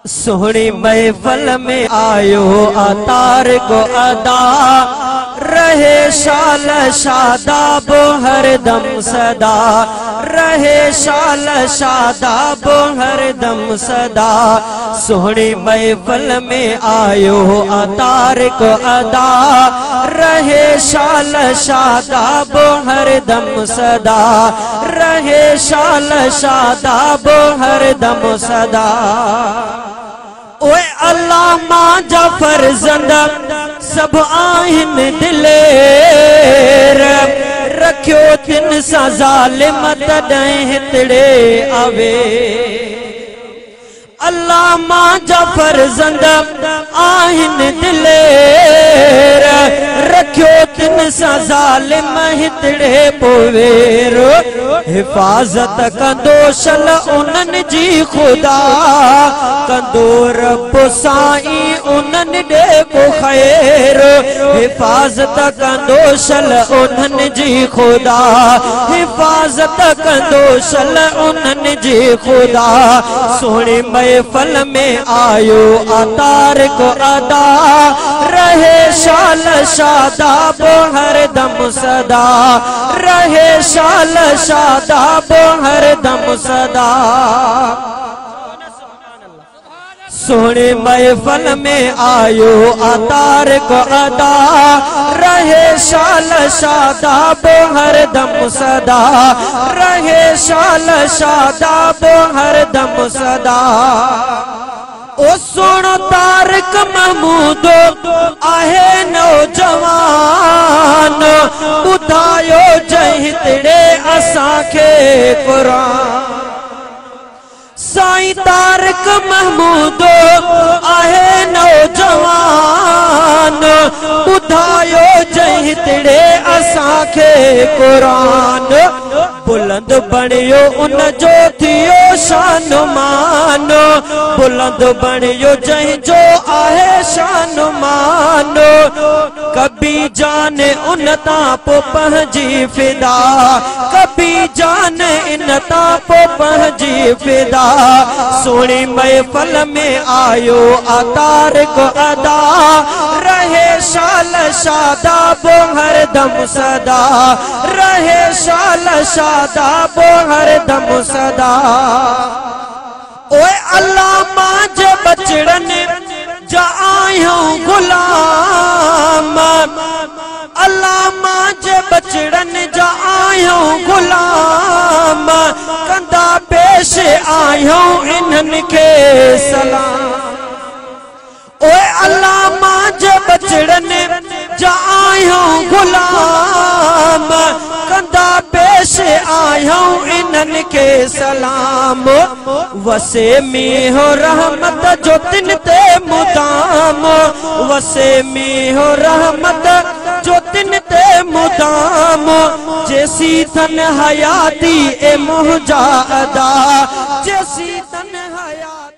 सोहनी महफल में आयो अतार को अदा रहे शाल शादाब हर दम सदा रहे शाल शादाब हर दम सदा। सोहनी महफल में आयो अतार को अदा रहे शाल शादाब हर दम सदा रहे शाल शादाब हर दम सदा। ओए अल्लाह मां जा फर्जंद सब आहिन दिलेर रखियो तिन सा ज़ालिम तॾहिं हितड़े आवे। अल्लाह मां जा फर्जंद आहिन दिलेर रखियो तिन सा ज़ालिम हितड़े पोवेर। हिफाजत कंदो शल उन्हनि जी खुदा कंदो रब साईं उन्हनि ॾे को ख़ैर। हिफाजत कंदो शल उन्हनि जी खुदा हिफाजत कंदो शल उन्हनि जी खुदा। सोहनी महफल में आयो अतार को अदा रहे शाल शादाब हर दम सदा रहे शाल शादाब हर दम सदा। सोहनी महफल में आयो अतार को अदा रहे शाल शादाब हर दम सदा रहे शाल शादाब हर दम सदा। ओ सोनो तारिक महमूद आहे नौजवान ॿुधायो जंहिं तिड़े असांखे क़ुरान। साईं तारिक महमूद आहे नौजवान ॿुधायो जंहिं तिड़े असांखे क़ुरान। बुलंद बणियो उन जो थियो शान मान बुलंद बणियो जंहिंजो आहे शान मान। कभी जाने उन तां पोइ पंहिंजी फिदा कभी जाने इन तां पोइ पंहिंजी फिदा। सोहनी महफल में आयो अतार को अदा रहे शाल शादाब हर दम सदा रहे शाल शादाब हर दम सदा। ओए अल्लाह मां जे बचड़नि जा आहियूं गुलाम अल्लाह मां जे बचड़नि जा आहियूं गुलाम कंदा पेश आहियूं इन्हनि खे सलाम। ओए अल्लाह मां जे बचड़नि जा आहियूं गुलाम कंदा पेश आहियूं इन्हनि खे सलाम। वसे मीहो रहमत जो तिन ते मुदाम वसे मीहो रहमत जो तिन ते मुदाम। जैसी तन हयाती ए मुहजा अदा जैसी तन हयाती।